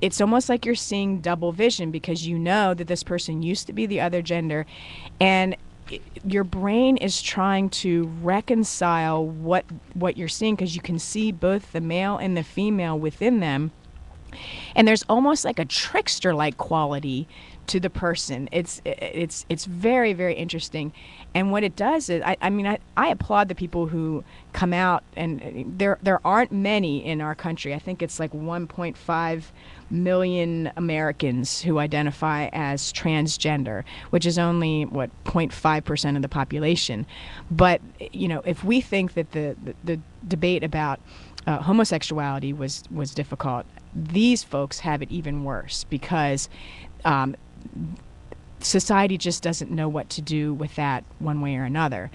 it's almost like you're seeing double vision, because you know that this person used to be the other gender, and your brain is trying to reconcile what you're seeing, because you can see both the male and the female within them, and there's almost like a trickster like quality to the person. It's very, very interesting. And what it does is, I mean, I applaud the people who come out, and there aren't many in our country. I think it's like 1.5 million Americans who identify as transgender, which is only what 0.5% of the population. But if we think that the debate about homosexuality was difficult, these folks have it even worse, because society just doesn't know what to do with that one way or another.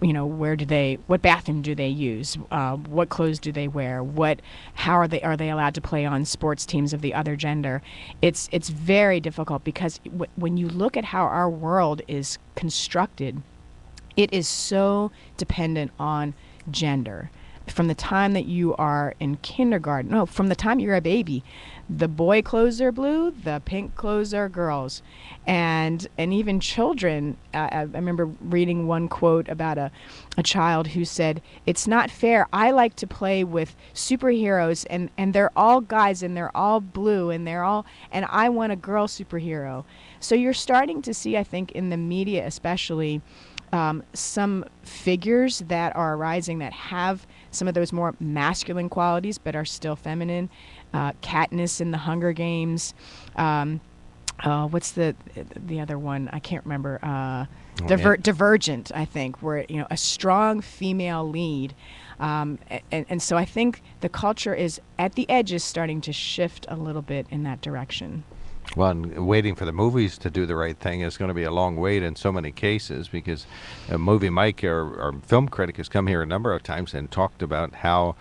What bathroom do they use? What clothes do they wear? How are they allowed to play on sports teams of the other gender? It's very difficult, because when you look at how our world is constructed, it is so dependent on gender. From the time that you are in kindergarten, no, from the time you're a baby, the boy clothes are blue, the pink clothes are girls. And even children, I remember reading one quote about a child who said, "It's not fair. I like to play with superheroes, and they're all guys, and they're all blue, and I want a girl superhero." So you're starting to see, I think, in the media especially, some figures that are arising that have some of those more masculine qualities but are still feminine. Katniss in the Hunger Games. What's the other one? I can't remember. Divergent, I think, where a strong female lead. And so I think the culture is at the edges starting to shift a little bit in that direction. Well, and waiting for the movies to do the right thing is going to be a long wait in so many cases, because Movie Mike, our film critic, has come here a number of times and talked about how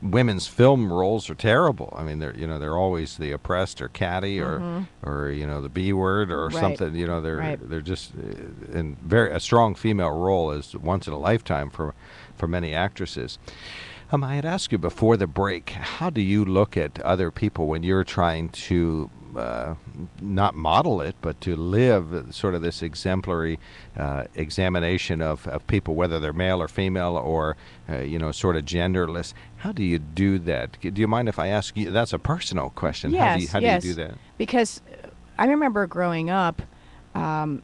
women's film roles are terrible. I mean, they're always the oppressed or catty or the B word or something. They're just in a strong female role is once in a lifetime for many actresses. I had asked you before the break, how do you look at other people when you're trying to not model it, but to live sort of this exemplary examination of people, whether they're male or female or, sort of genderless? How do you do that? Do you mind if I ask you? That's a personal question. Yes, how do you do that? Because I remember growing up, one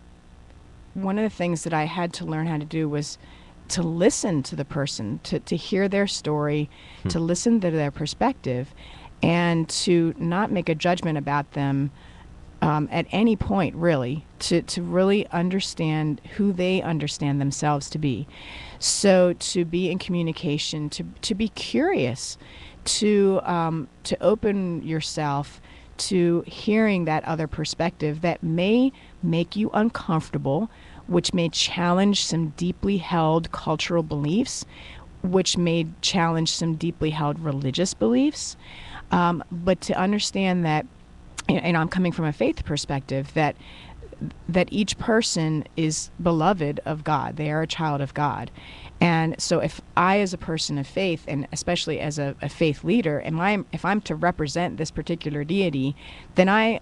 of the things that I had to learn how to do was to listen to the person, to hear their story, to listen to their perspective, and to not make a judgment about them at any point, really, to really understand who they understand themselves to be. So to be in communication, to be curious, to open yourself to hearing that other perspective that may make you uncomfortable, which may challenge some deeply held cultural beliefs, which may challenge some deeply held religious beliefs. But to understand that, and I'm coming from a faith perspective, that each person is beloved of God. They are a child of God. And so if I, as a person of faith, and especially as a faith leader, if I'm to represent this particular deity, then I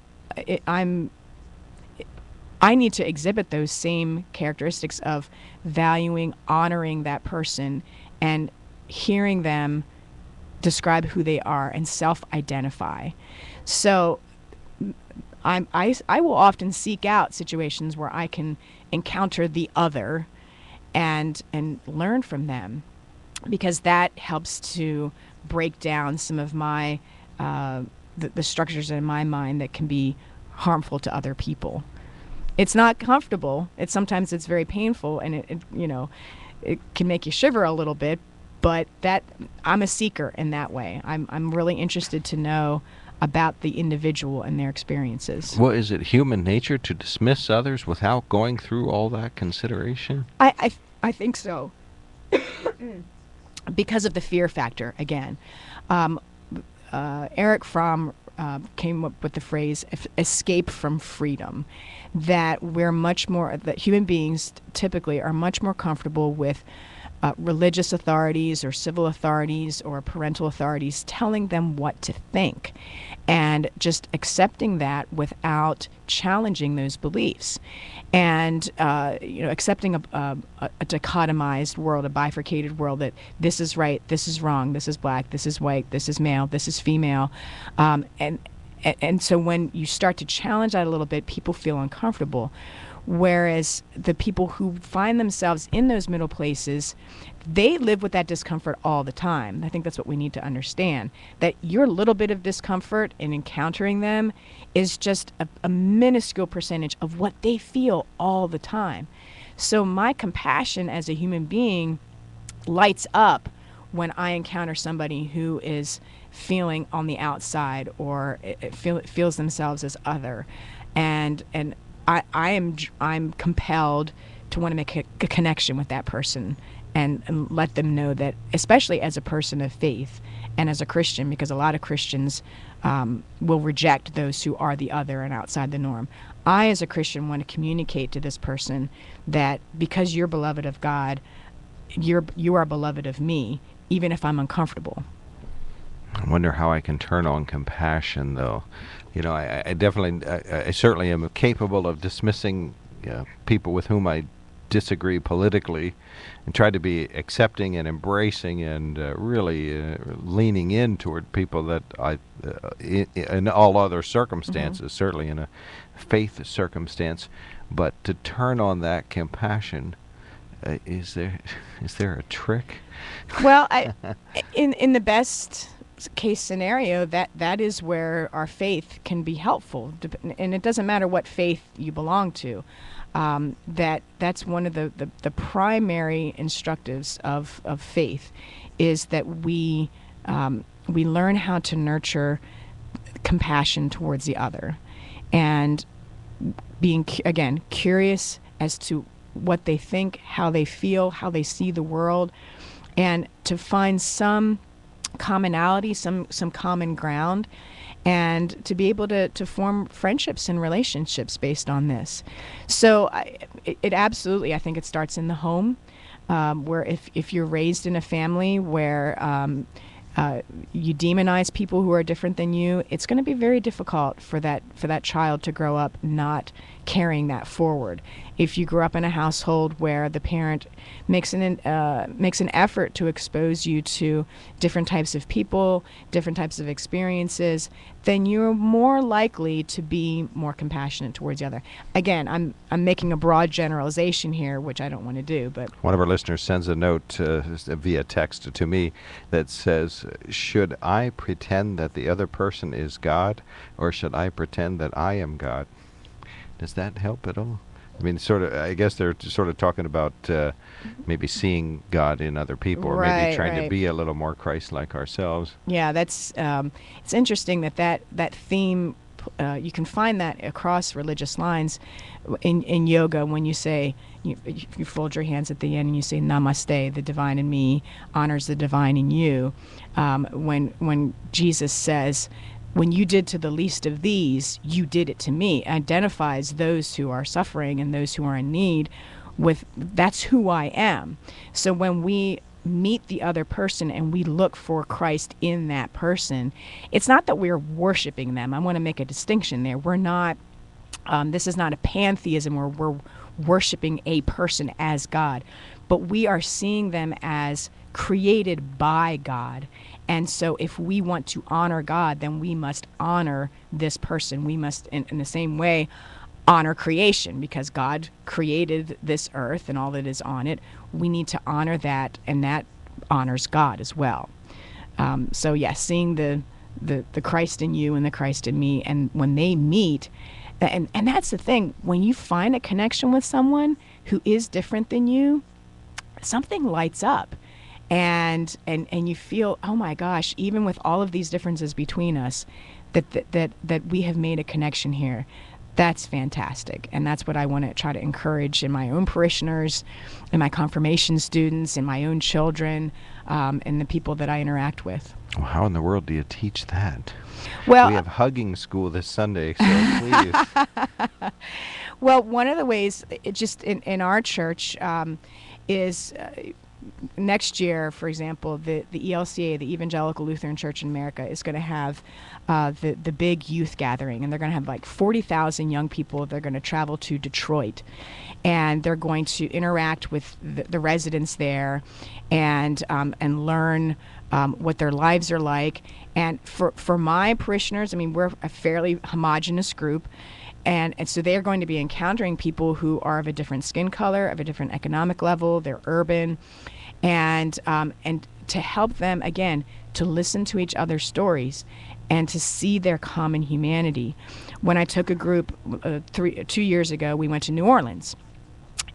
need to exhibit those same characteristics of valuing, honoring that person, and hearing them describe who they are and self-identify. So I will often seek out situations where I can encounter the other and learn from them, because that helps to break down some of my the structures in my mind that can be harmful to other people. It's not comfortable. Sometimes it's very painful, and it can make you shiver a little bit. But that I'm a seeker in that way. I'm really interested to know about the individual and their experiences. Well, is it human nature to dismiss others without going through all that consideration? I think so, because of the fear factor again. Eric Fromm came up with the phrase "escape from freedom," that that human beings typically are much more comfortable with religious authorities or civil authorities or parental authorities telling them what to think, and just accepting that without challenging those beliefs, and accepting a dichotomized world, a bifurcated world, that this is right, this is wrong, this is black, this is white, this is male, this is female, and so when you start to challenge that a little bit, people feel uncomfortable. Whereas the people who find themselves in those middle places, they live with that discomfort all the time. I think that's what we need to understand, that your little bit of discomfort in encountering them is just a minuscule percentage of what they feel all the time. So my compassion as a human being lights up when I encounter somebody who is feeling on the outside, or feels themselves as other, and I'm compelled to want to make a connection with that person, and let them know that, especially as a person of faith and as a Christian, because a lot of Christians will reject those who are the other and outside the norm. I, as a Christian, want to communicate to this person that because you're beloved of God, you are beloved of me, even if I'm uncomfortable. I wonder how I can turn on compassion, though. I definitely, I certainly am capable of dismissing people with whom I disagree politically, and try to be accepting and embracing and really leaning in toward people that in all other circumstances, certainly in a faith circumstance, but to turn on that compassion, is there a trick? Well, in the best case scenario, that is where our faith can be helpful, and it doesn't matter what faith you belong to. That's one of the primary instructives of faith, is that we learn how to nurture compassion towards the other, and being again curious as to what they think, how they feel, how they see the world, and to find some commonality, some common ground, and to be able to form friendships and relationships based on this. So it absolutely, I think it starts in the home, where if you're raised in a family where you demonize people who are different than you, it's going to be very difficult for that child to grow up not carrying that forward. If you grew up in a household where the parent makes an effort to expose you to different types of people, different types of experiences, then you're more likely to be more compassionate towards the other. Again, I'm making a broad generalization here, which I don't want to do, but one of our listeners sends a note via text to me that says, "Should I pretend that the other person is God, or should I pretend that I am God?" Does that help at all? I mean, I guess they're sort of talking about maybe seeing God in other people, or maybe trying to be a little more Christ-like ourselves. Yeah, that's it's interesting that theme. You can find that across religious lines. In yoga, when you say, you fold your hands at the end and you say Namaste, the divine in me honors the divine in you. When Jesus says, when you did to the least of these, you did it to me, identifies those who are suffering and those who are in need with, that's who I am. So when we meet the other person and we look for Christ in that person, it's not that we're worshiping them. I want to make a distinction there. We're not, this is not a pantheism where we're worshiping a person as God, but we are seeing them as created by God. And so if we want to honor God, then we must honor this person. We must, in the same way, honor creation, because God created this earth and all that is on it. We need to honor that, and that honors God as well. So yes, seeing the Christ in you and the Christ in me, and when they meet, and that's the thing, when you find a connection with someone who is different than you, something lights up. And you feel, oh my gosh, even with all of these differences between us, that we have made a connection here. That's fantastic. And that's what I want to try to encourage in my own parishioners, in my confirmation students, in my own children, and the people that I interact with. Well, how in the world do you teach that? Well, we have hugging school this Sunday, so please. Well, one of the ways, just in our church, is next year, for example, the ELCA, the Evangelical Lutheran Church in America, is going to have the big youth gathering, and they're going to have like 40,000 young people. They're going to travel to Detroit, and they're going to interact with the residents there, and learn what their lives are like. And for my parishioners, I mean, we're a fairly homogenous group. And so they are going to be encountering people who are of a different skin color, of a different economic level. They're urban, and to help them, again, to listen to each other's stories and to see their common humanity. When I took a group 2 years ago, we went to New Orleans,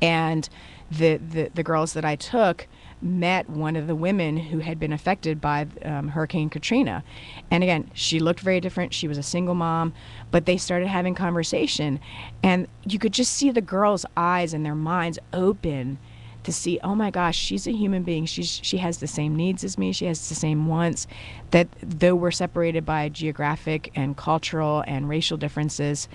and the girls that I took met one of the women who had been affected by Hurricane Katrina. And again, she looked very different. She was a single mom, but they started having conversation, and you could just see the girls' eyes and their minds open to see, oh my gosh, she's a human being. She has the same needs as me. She has the same wants. That though we're separated by geographic and cultural and racial differences,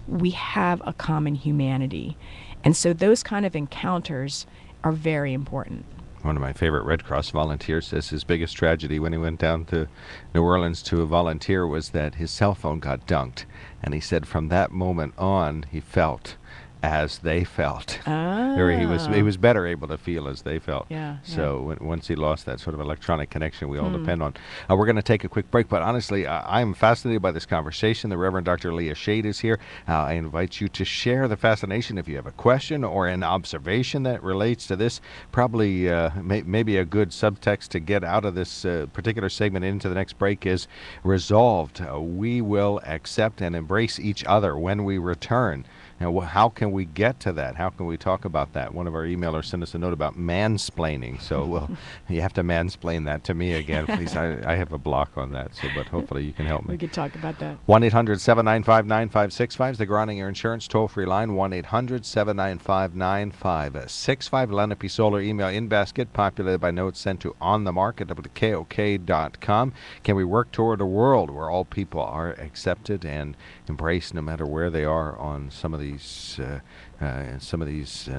we have a common humanity. And so those kind of encounters are very important. One of my favorite Red Cross volunteers says his biggest tragedy when he went down to New Orleans to volunteer was that his cell phone got dunked. And he said from that moment on, he felt as they felt. Or he was better able to feel as they felt. So once he lost that sort of electronic connection we all depend on. We're going to take a quick break, but honestly, I'm fascinated by this conversation. The Reverend Dr. Leah Shade is here. I invite you to share the fascination if you have a question or an observation that relates to this. Probably maybe a good subtext to get out of this particular segment into the next break is resolved. We will accept and embrace each other when we return. Now, how can we get to that? How can we talk about that? One of our emailers sent us a note about mansplaining. So, you have to mansplain that to me again, please. I have a block on that, but hopefully you can help me. We could talk about that. 1-800-795-9565 is the Groninger Insurance toll-free line. 1-800-795-9565. Lenape Solar email in basket, populated by notes sent to onthemark@wkok.com. Can we work toward a world where all people are accepted and embraced, no matter where they are on some of these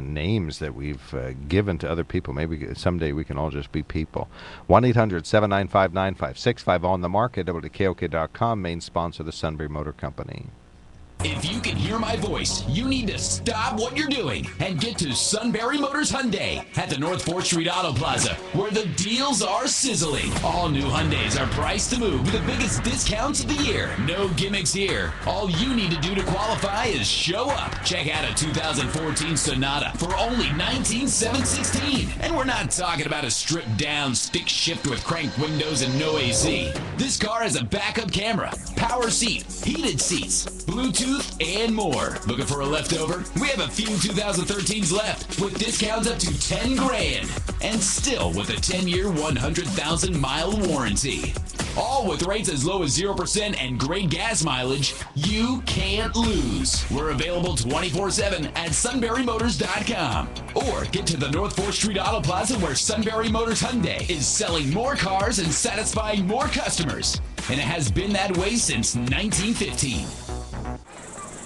names that we've given to other people? Maybe someday we can all just be people. 1-800-795-9565 on the market at wkok.com, main sponsor, the Sunbury Motor Company. If you can hear my voice, you need to stop what you're doing and get to Sunbury Motors Hyundai at the North 4th Street Auto Plaza, where the deals are sizzling. All new Hyundais are priced to move with the biggest discounts of the year. No gimmicks here. All you need to do to qualify is show up. Check out a 2014 Sonata for only $19,716. And we're not talking about a stripped down stick shift with cranked windows and no AC. This car has a backup camera, power seat, heated seats, Bluetooth, and more. Looking for a leftover? We have a few 2013s left with discounts up to $10,000 and still with a 10-year, 100,000-mile warranty. All with rates as low as 0% and great gas mileage. You can't lose. We're available 24/7 at sunburymotors.com, or get to the North 4th Street Auto Plaza, where Sunbury Motors Hyundai is selling more cars and satisfying more customers. And it has been that way since 1915.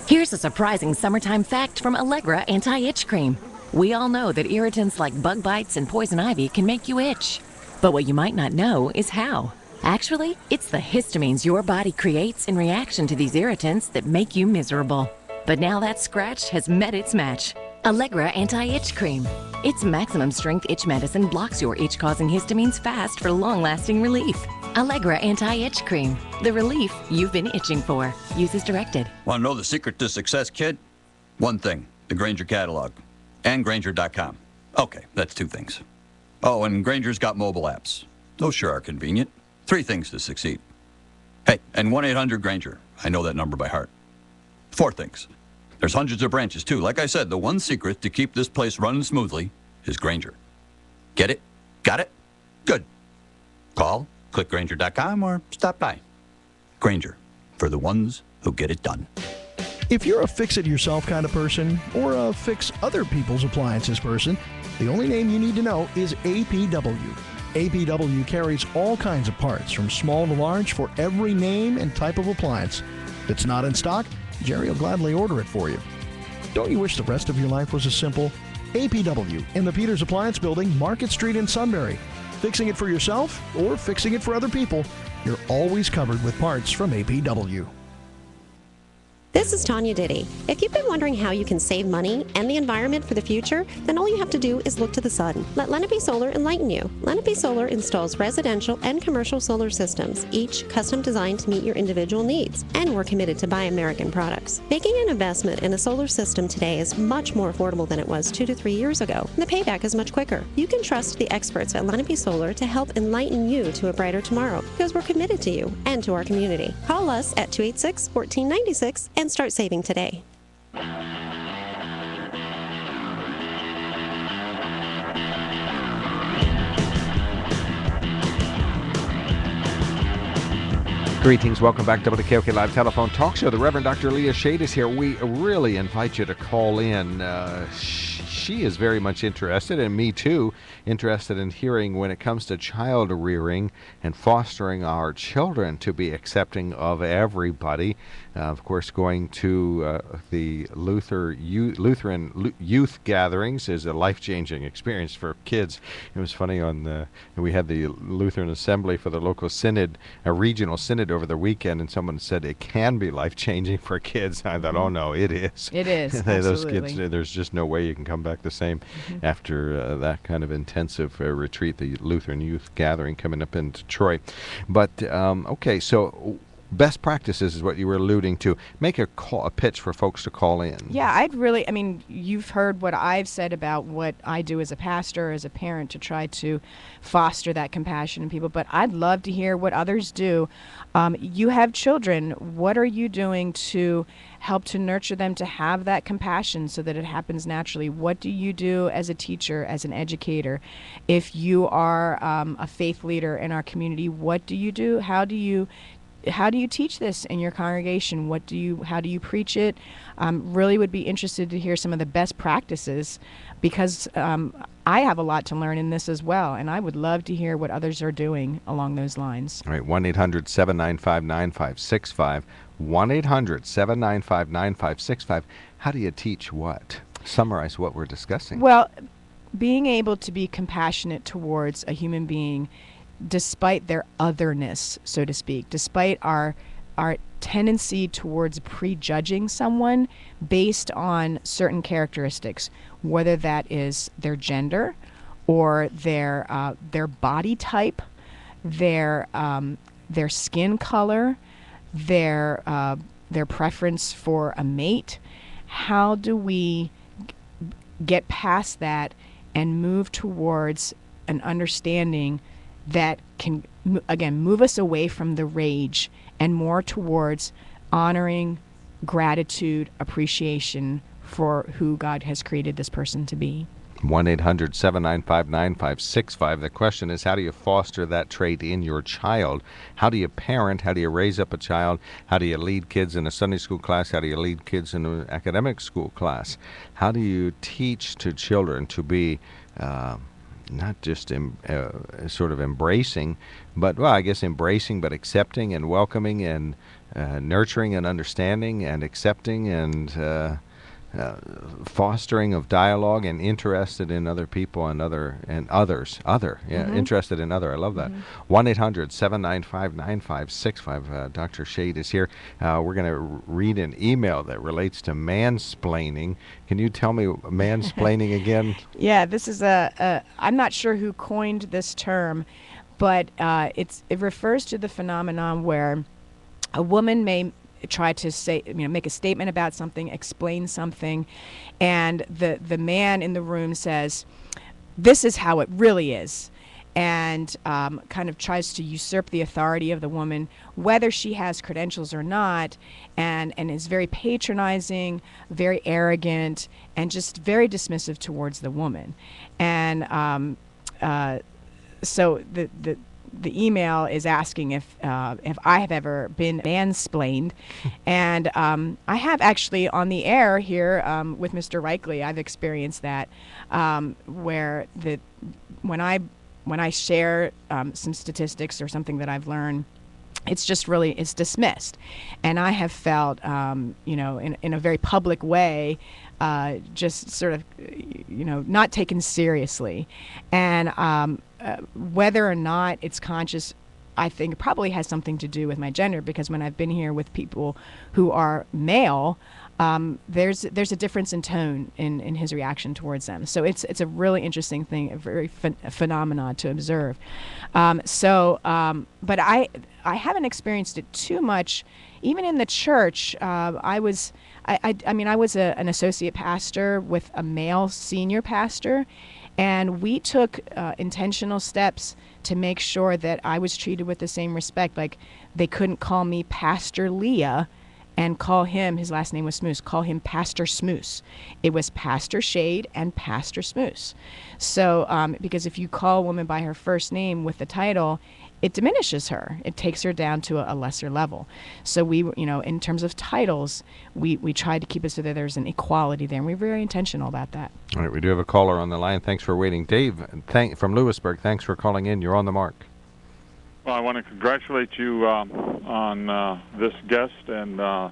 Here's a surprising summertime fact from Allegra Anti-Itch Cream. We all know that irritants like bug bites and poison ivy can make you itch. But what you might not know is how. Actually, it's the histamines your body creates in reaction to these irritants that make you miserable. But now that scratch has met its match. Allegra Anti-Itch Cream. Its maximum strength itch medicine blocks your itch-causing histamines fast for long-lasting relief. Allegra Anti-Itch Cream. The relief you've been itching for. Use as directed. Want to know the secret to success, kid? One thing, the Grainger catalog. And Grainger.com. Okay, that's two things. Oh, and Grainger's got mobile apps. Those sure are convenient. Three things to succeed. Hey, and 1-800-GRAINGER. I know that number by heart. Four things. There's hundreds of branches, too. Like I said, the one secret to keep this place running smoothly is Grainger. Get it? Got it? Good. Call, click Grainger.com, or stop by. Grainger, for the ones who get it done. If you're a fix-it-yourself kind of person or a fix other people's appliances person, the only name you need to know is APW. APW carries all kinds of parts, from small to large, for every name and type of appliance. If it's not in stock, Jerry will gladly order it for you. Don't you wish the rest of your life was as simple? APW in the Peters Appliance Building, Market Street in Sunbury. Fixing it for yourself or fixing it for other people, you're always covered with parts from APW. This is Tanya Diddy. If you've been wondering how you can save money and the environment for the future, then all you have to do is look to the sun. Let Lenape Solar enlighten you. Lenape Solar installs residential and commercial solar systems, each custom designed to meet your individual needs. And we're committed to buy American products. Making an investment in a solar system today is much more affordable than it was 2 to 3 years ago. And the payback is much quicker. You can trust the experts at Lenape Solar to help enlighten you to a brighter tomorrow, because we're committed to you and to our community. Call us at 286-1496 and start saving today. Greetings. Welcome back to the KOK Live Telephone Talk Show. The Reverend Dr. Leah Shade is here. We really invite you to call in. She is very much interested, and me too, interested in hearing when it comes to child rearing and fostering our children to be accepting of everybody. Of course, going to the Lutheran youth gatherings is a life-changing experience for kids. It was funny, we had the Lutheran Assembly for the local synod, a regional synod over the weekend, and someone said it can be life-changing for kids. I thought, oh no, it is. It is, Those absolutely. kids, there's just no way you can come back the same after that kind of intensive retreat, the Lutheran Youth Gathering coming up in Detroit. But, okay, so best practices is what you were alluding to. Make a pitch for folks to call in. Yeah, you've heard what I've said about what I do as a pastor, as a parent, to try to foster that compassion in people, but I'd love to hear what others do. You have children. What are you doing to help to nurture them to have that compassion so that it happens naturally? What do you do as a teacher, as an educator? If you are a faith leader in our community, what do you do? How do you teach this in your congregation? How do you preach it? Really would be interested to hear some of the best practices, because I have a lot to learn in this as well, and I would love to hear what others are doing along those lines. All right, 1-800-795-9565. 1-800-795-9565. How do you teach what? Summarize what we're discussing. Well, being able to be compassionate towards a human being despite their otherness, so to speak, despite our tendency towards prejudging someone based on certain characteristics, whether that is their gender or their body type, their skin color, their preference for a mate. How do we get past that and move towards an understanding that can, again, move us away from the rage and more towards honoring, gratitude, appreciation for who God has created this person to be? 1-800-795-9565. The question is, how do you foster that trait in your child? How do you parent? How do you raise up a child? How do you lead kids in a Sunday school class? How do you lead kids in an academic school class? How do you teach to children to be not just sort of embracing, but, well, I guess embracing, but accepting and welcoming and nurturing and understanding and accepting and fostering of dialogue and interested in other people and others. Interested in other. I love that. 1-800-795-9565. Dr. Shade is here. We're going to read an email that relates to mansplaining. Can you tell me mansplaining again? Yeah, this is I'm not sure who coined this term, but it refers to the phenomenon where a woman may try to say, make a statement about something, explain something, and the man in the room says, "This is how it really is," and kind of tries to usurp the authority of the woman, whether she has credentials or not, and is very patronizing, very arrogant, and just very dismissive towards the woman. And so the email is asking if I have ever been mansplained, and I have actually on the air here with Mr. Reichley. I've experienced that where when I share some statistics or something that I've learned, it's just really, it's dismissed. And I have felt, in a very public way, just sort of, not taken seriously. And whether or not it's conscious, I think it probably has something to do with my gender, because when I've been here with people who are male, there's a difference in tone in his reaction towards them. So it's a really interesting thing, a very phenomenon to observe. But I haven't experienced it too much, even in the church. I was an associate pastor with a male senior pastor, and we took intentional steps to make sure that I was treated with the same respect. Like, they couldn't call me Pastor Leah and call him, his last name was Smoose, call him Pastor Smoose. It was Pastor Shade and Pastor Smoose. So, because if you call a woman by her first name with the title, it diminishes her. It takes her down to a lesser level. So we, in terms of titles, we tried to keep it so that there's an equality there, and we're very intentional about that. All right, we do have a caller on the line. Thanks for waiting. Dave from Lewisburg, thanks for calling in. You're on the mark. Well, I want to congratulate you on this guest and the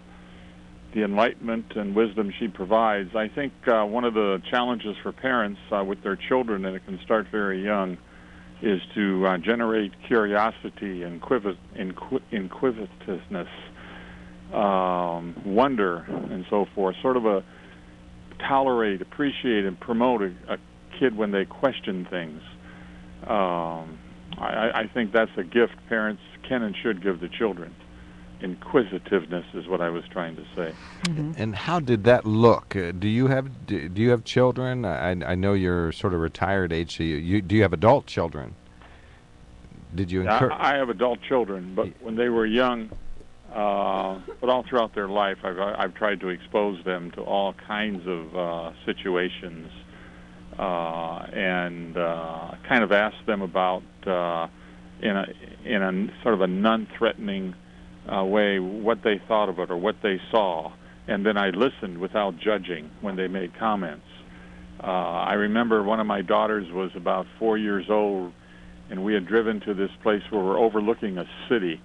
enlightenment and wisdom she provides. I think one of the challenges for parents with their children, and it can start very young, is to generate curiosity and inquisitiveness, wonder, and so forth. Sort of tolerate, appreciate, and promote a kid when they question things. I think that's a gift parents can and should give the children. Inquisitiveness is what I was trying to say. Mm-hmm. And how did that look? Do you have children? I know you're sort of retired age. So do you have adult children? Did you encourage? I have adult children, but when they were young, but all throughout their life, I've tried to expose them to all kinds of situations, and kind of ask them about in a sort of a non-threatening way what they thought of it or what they saw, and then I listened without judging when they made comments. I remember one of my daughters was about 4 years old, and we had driven to this place where we're overlooking a city,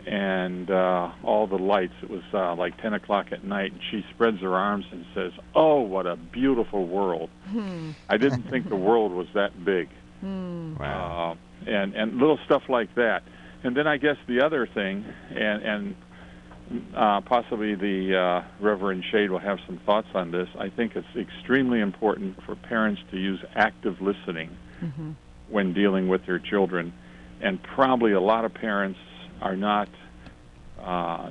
and all the lights. It was like 10 o'clock at night, and she spreads her arms and says, "Oh, what a beautiful world." I didn't think the world was that big. Wow. And little stuff like that. And then I guess the other thing, and possibly the Reverend Shade will have some thoughts on this, I think it's extremely important for parents to use active listening when dealing with their children. And probably a lot of parents are not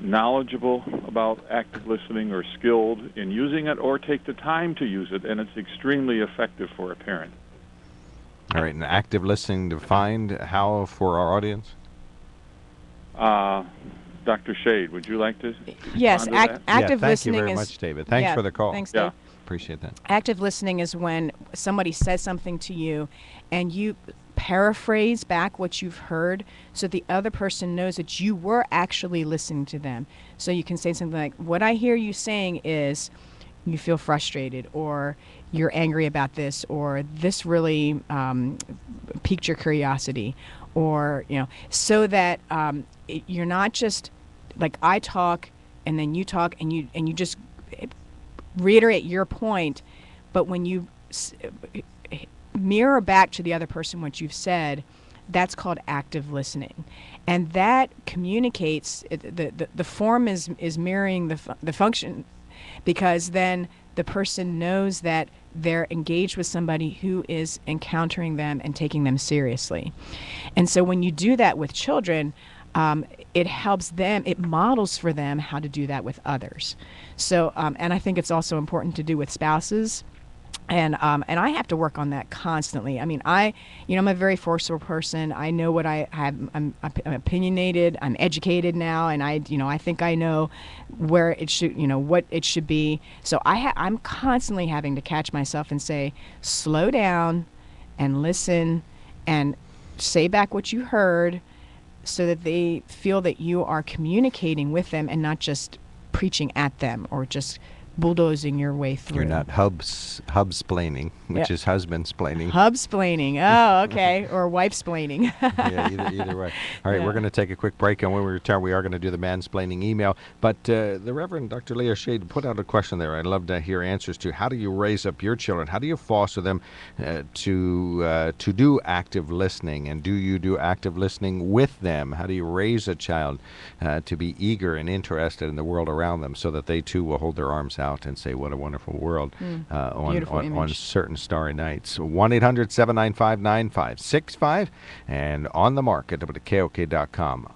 knowledgeable about active listening or skilled in using it or take the time to use it, and it's extremely effective for a parent. All right, and active listening defined how for our audience? Dr. Shade, would you like to Yes, respond to that? active thank listening you very is... much, David. Thanks for the call. Thanks, Yeah. Dave. Appreciate that. Active listening is when somebody says something to you and you paraphrase back what you've heard so the other person knows that you were actually listening to them. So you can say something like, "What I hear you saying is you feel frustrated, or you're angry about this, or this really piqued your curiosity," or, so that you're not just like I talk and then you talk and you just reiterate your point, but when you mirror back to the other person what you've said, that's called active listening, and that communicates. The form is mirroring the function, because then the person knows that they're engaged with somebody who is encountering them and taking them seriously. And so when you do that with children, it helps them, it models for them how to do that with others. So, and I think it's also important to do with spouses. And I have to work on that constantly. I mean, I'm a very forceful person. I know what I have. I'm opinionated. I'm educated now, and I think I know where it should, what it should be. So I'm constantly having to catch myself and say, slow down, and listen, and say back what you heard, so that they feel that you are communicating with them and not just preaching at them or just bulldozing your way through. You're not hubsplaining, which is husband-splaining. Hubsplaining. Oh, okay. Or wife-splaining. Yeah, either way. All right, we're going to take a quick break, and when we return, we are going to do the mansplaining email. But the Reverend Dr. Leah Shade put out a question there I'd love to hear answers to. How do you raise up your children? How do you foster them to do active listening? And do you do active listening with them? How do you raise a child to be eager and interested in the world around them so that they, too, will hold their arms out and say, what a wonderful world on certain starry nights. 1-800-795-9565 and on the mark at WKOK.com.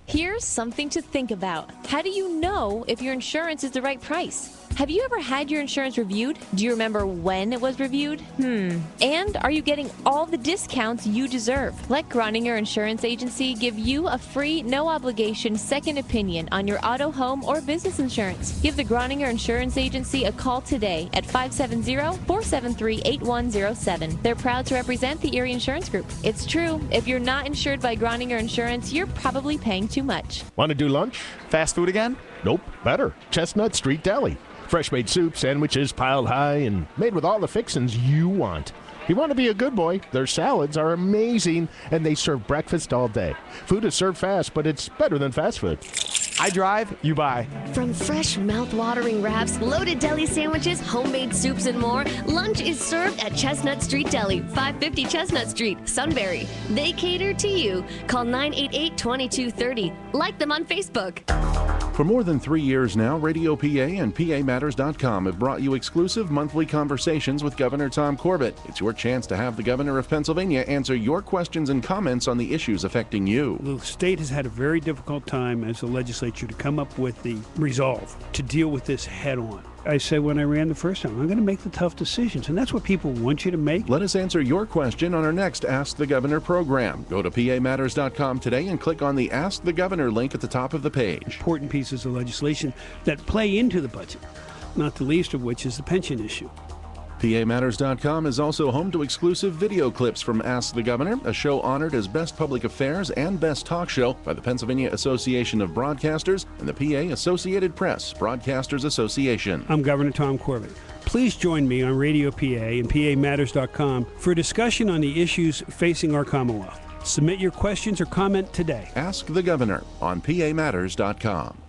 Here's something to think about. How do you know if your insurance is the right price? Have you ever had your insurance reviewed? Do you remember when it was reviewed? And are you getting all the discounts you deserve? Let Groninger Insurance Agency give you a free, no-obligation second opinion on your auto, home, or business insurance. Give the Groninger Insurance Agency a call today at 570-473-8107. They're proud to represent the Erie Insurance Group. It's true, if you're not insured by Groninger Insurance, you're probably paying too much. Want to do lunch? Fast food again? Nope, better. Chestnut Street Deli. Fresh-made soup, sandwiches piled high, and made with all the fixings you want. You want to be a good boy, their salads are amazing, and they serve breakfast all day. Food is served fast, but it's better than fast food. I drive, you buy. From fresh, mouth-watering wraps, loaded deli sandwiches, homemade soups, and more, lunch is served at Chestnut Street Deli, 550 Chestnut Street, Sunbury. They cater to you. Call 988-2230. Like them on Facebook. For more than 3 years now, Radio PA and PAMatters.com have brought you exclusive monthly conversations with Governor Tom Corbett. It's your chance to have the Governor of Pennsylvania answer your questions and comments on the issues affecting you. The state has had a very difficult time as a legislature to come up with the resolve to deal with this head on. I said when I ran the first time, I'm going to make the tough decisions, and that's what people want you to make. Let us answer your question on our next Ask the Governor program. Go to PAMatters.com today and click on the Ask the Governor link at the top of the page. Important pieces of legislation that play into the budget, not the least of which is the pension issue. PAMatters.com is also home to exclusive video clips from Ask the Governor, a show honored as Best Public Affairs and Best Talk Show by the Pennsylvania Association of Broadcasters and the PA Associated Press Broadcasters Association. I'm Governor Tom Corbett. Please join me on Radio PA and PAMatters.com for a discussion on the issues facing our Commonwealth. Submit your questions or comment today. Ask the Governor on PAMatters.com.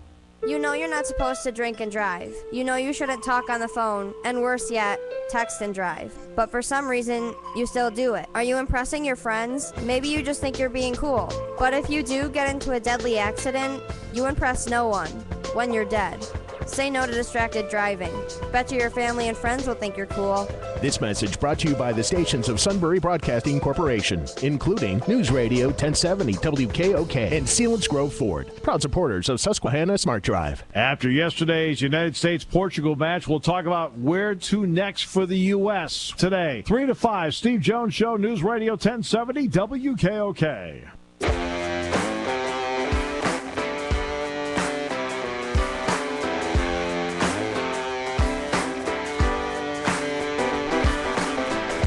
You know you're not supposed to drink and drive. You know you shouldn't talk on the phone, and worse yet, text and drive. But for some reason, you still do it. Are you impressing your friends? Maybe you just think you're being cool. But if you do get into a deadly accident, you impress no one when you're dead. Say no to distracted driving. Bet you your family and friends will think you're cool. This message brought to you by the stations of Sunbury Broadcasting Corporation, including News Radio 1070 WKOK and Sealands Grove Ford, proud supporters of Susquehanna Smart Drive. After yesterday's United States-Portugal match, we'll talk about where to next for the U.S. today. 3 to 5, Steve Jones Show, News Radio 1070 WKOK.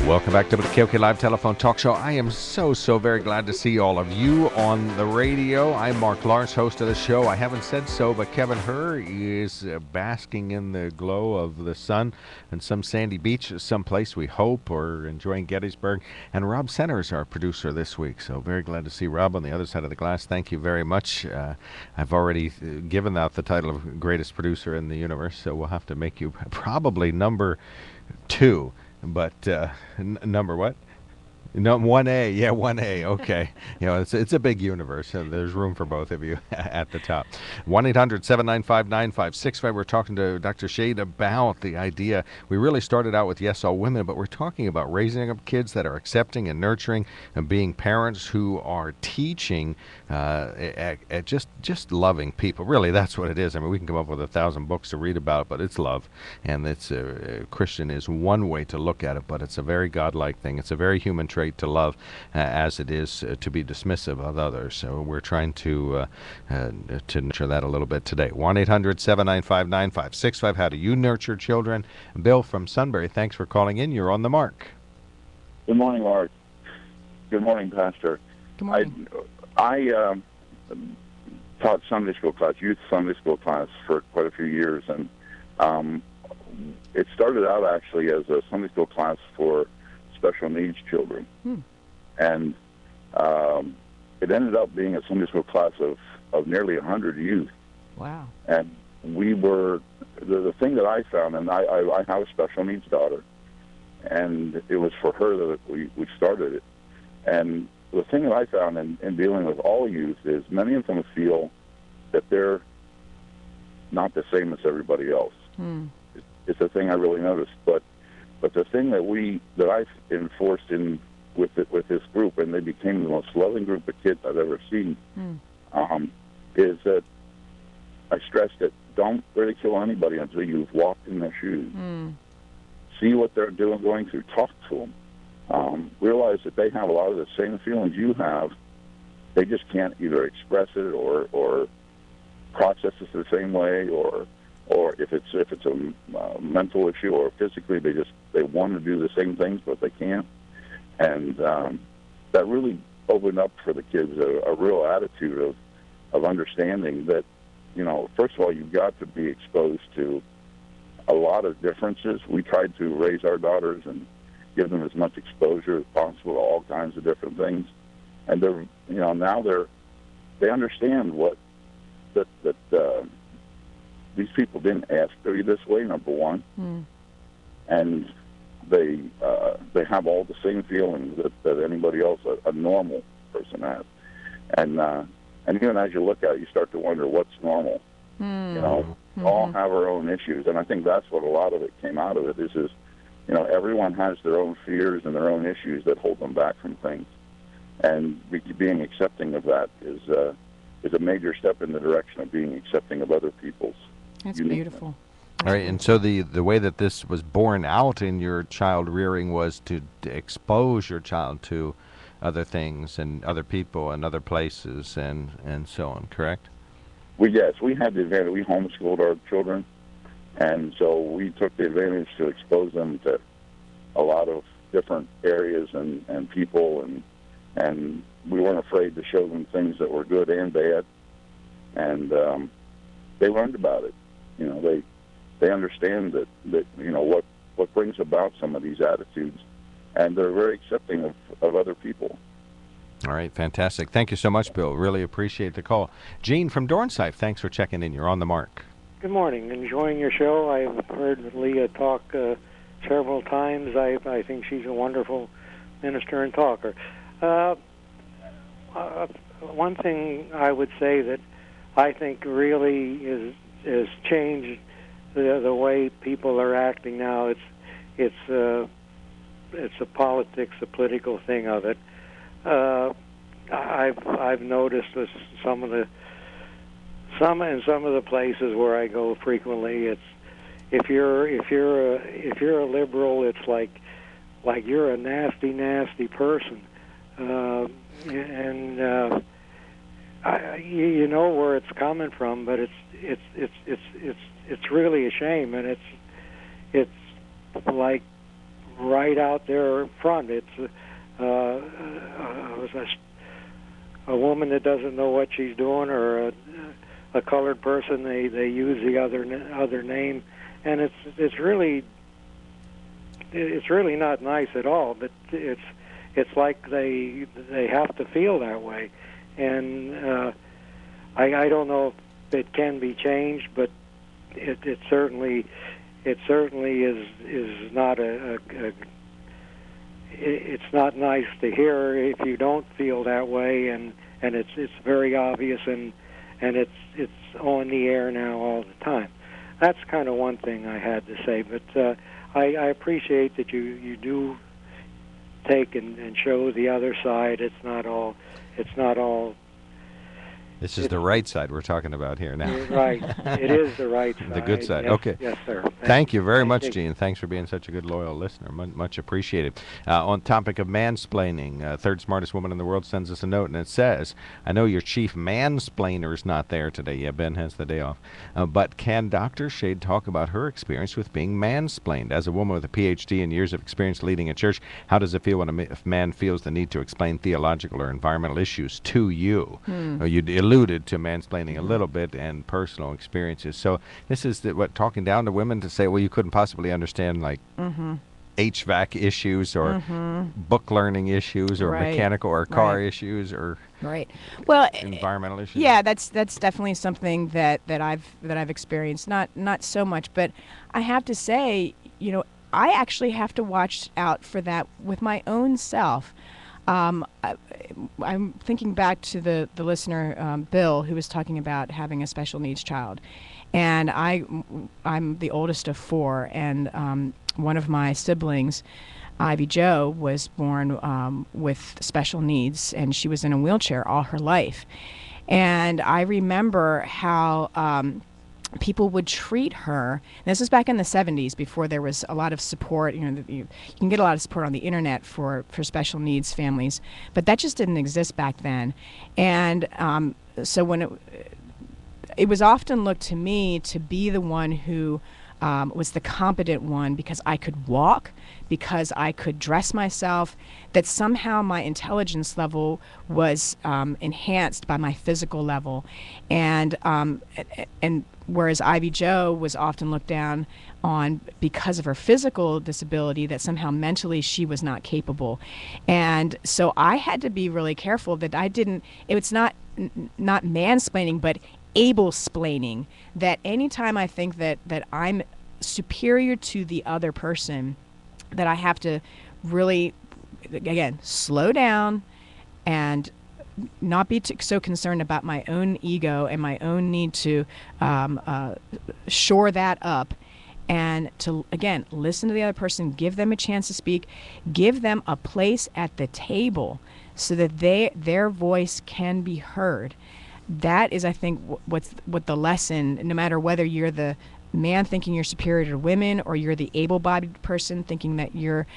Welcome back to the KOK Live Telephone Talk Show. I am so very glad to see all of you on the radio. I'm Mark Lawrence, host of the show. I haven't said so, but Kevin Herr is basking in the glow of the sun in some sandy beach someplace, we hope, or enjoying Gettysburg. And Rob Center is our producer this week, so very glad to see Rob on the other side of the glass. Thank you very much. I've already given out the title of greatest producer in the universe, so we'll have to make you probably number 2. But number what? No, 1A. Yeah, 1A. Okay. You know, it's a big universe, and there's room for both of you at the top. 1-800-795-9565. We're talking to Dr. Shade about the idea. We really started out with Yes, All Women, but we're talking about raising up kids that are accepting and nurturing and being parents who are teaching at just loving people. Really, that's what it is. I mean, we can come up with 1,000 books to read about it, but it's love. And it's Christian is one way to look at it, but it's a very godlike thing. It's a very human trait to love as it is to be dismissive of others. So we're trying to nurture that a little bit today. 1-800-795-9565. How do you nurture children? Bill from Sunbury, thanks for calling in. You're on the mark. Good morning, Mark. Good morning, Pastor. Good morning. I taught Sunday school class, youth Sunday school class for quite a few years, and It started out actually as a Sunday school class for special needs children. And it ended up being a Sunday school class of nearly 100 youth. Wow. And we were, the thing that I found, and I have a special needs daughter, and it was for her that we started it. And the thing that I found in dealing with all youth is many of them feel that they're not the same as everybody else. It's a thing I really noticed. But the thing that I've enforced with this group, and they became the most loving group of kids I've ever seen, is that I stressed that don't ridicule anybody until you've walked in their shoes. See what they're going through. Talk to them. Realize that they have a lot of the same feelings you have. They just can't either express it or process it the same way, or if it's a mental issue or physically, they want to do the same things but they can't. And that really opened up for the kids a real attitude of understanding that, first of all, you've got to be exposed to a lot of differences. We tried to raise our daughters and give them as much exposure as possible to all kinds of different things. And they're, now they understand that these people didn't ask to be this way, number one. And they have all the same feelings that anybody else, a normal person has. And even as you look at it, you start to wonder what's normal. We all have our own issues, and I think that's what a lot of it came out of it is everyone has their own fears and their own issues that hold them back from things. And being accepting of that is a major step in the direction of being accepting of other people's That's uniqueness. beautiful. All right, and so the way that this was borne out in your child rearing was to expose your child to other things and other people and other places and so on, correct? We had the advantage. We homeschooled our children, and so we took the advantage to expose them to a lot of different areas and people, and we weren't afraid to show them things that were good and bad, and they learned about it. They understand that what brings about some of these attitudes, and they're very accepting of other people. All right, fantastic. Thank you so much, Bill. Really appreciate the call. Gene from Dornsife, thanks for checking in. You're on the mark. Good morning. Enjoying your show. I've heard Leah talk several times. I think she's a wonderful minister and talker. One thing I would say that I think really is changed the way people are acting now. It's a politics, a political thing of it. I've noticed this, some of the places where I go frequently. It's if you're a liberal, it's like you're a nasty person, and you know where it's coming from, but it's really a shame, and it's like right out there front. It's a woman that doesn't know what she's doing, or a colored person, they use the other name, and it's really not nice at all. But it's like they have to feel that way, and I don't know if it can be changed, but it certainly is not it's not nice to hear if you don't feel that way, and it's very obvious, and it's on the air now all the time. That's kind of one thing I had to say, but I appreciate that you do take and show the other side. It's not all. This is the right side we're talking about here now. Right. It is the right side. The good side. Yes, Okay. Yes, sir. Thank you very much, Gene. Thanks for being such a good, loyal listener. Much appreciated. On topic of mansplaining, third smartest woman in the world sends us a note, and it says, I know your chief mansplainer is not there today. Yeah, Ben has the day off. But can Dr. Shade talk about her experience with being mansplained? As a woman with a Ph.D. and years of experience leading a church, how does it feel when a man feels the need to explain theological or environmental issues to you? You alluded to mansplaining a little bit and personal experiences. So this is talking down to women to say, well, you couldn't possibly understand like HVAC issues or book learning issues or mechanical or car issues or well, environmental issues. Yeah, that's definitely something that I've experienced. Not so much, but I have to say, I actually have to watch out for that with my own self. I'm thinking back to the listener, Bill, who was talking about having a special needs child. And I'm the oldest of 4, and one of my siblings, Ivy Jo, was born with special needs, and she was in a wheelchair all her life. And I remember how people would treat her. This was back in the 70s, before there was a lot of support. You can get a lot of support on the internet for special needs families, but that just didn't exist back then. And so when it was often looked to me to be the one who was the competent one, because I could walk, because I could dress myself, that somehow my intelligence level was enhanced by my physical level. And whereas Ivy Jo was often looked down on because of her physical disability, that somehow mentally she was not capable. And so I had to be really careful that I didn't, it's not mansplaining, but able-splaining, that anytime I think that I'm superior to the other person, that I have to really, again, slow down and not be so concerned about my own ego and my own need to shore that up, and to, again, listen to the other person, give them a chance to speak, give them a place at the table so that their voice can be heard. That is, I think, what the lesson, no matter whether you're the man thinking you're superior to women, or you're the able-bodied person thinking that you're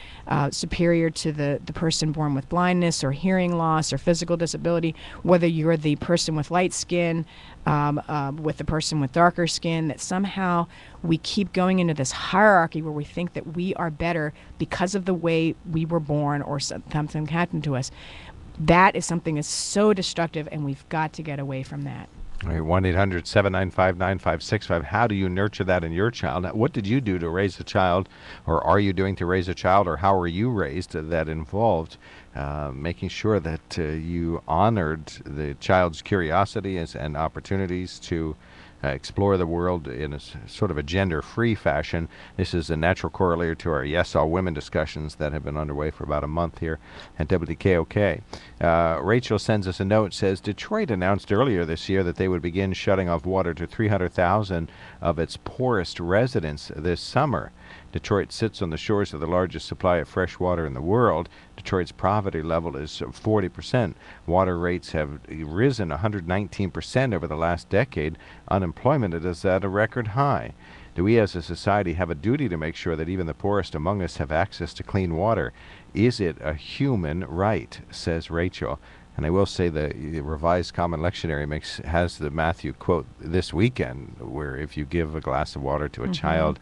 superior to the person born with blindness or hearing loss or physical disability, whether you're the person with light skin with the person with darker skin, that somehow we keep going into this hierarchy where we think that we are better because of the way we were born or something happened to us. That is something that's so destructive, and we've got to get away from that. All right, 1-800-795-9565. How do you nurture that in your child? What did you do to raise a child, or are you doing to raise a child, or how were you raised that involved making sure that you honored the child's curiosity and opportunities to explore the world in a sort of a gender-free fashion? This is a natural correlator to our Yes All Women discussions that have been underway for about a month here at WKOK. Rachel sends us a note, says, Detroit announced earlier this year that they would begin shutting off water to 300,000 of its poorest residents this summer. Detroit sits on the shores of the largest supply of fresh water in the world. Detroit's poverty level is 40%. Water rates have risen 119% over the last decade. Unemployment is at a record high. Do we as a society have a duty to make sure that even the poorest among us have access to clean water? Is it a human right, says Rachel. And I will say the Revised Common Lectionary has the Matthew quote this weekend, where if you give a glass of water to a child,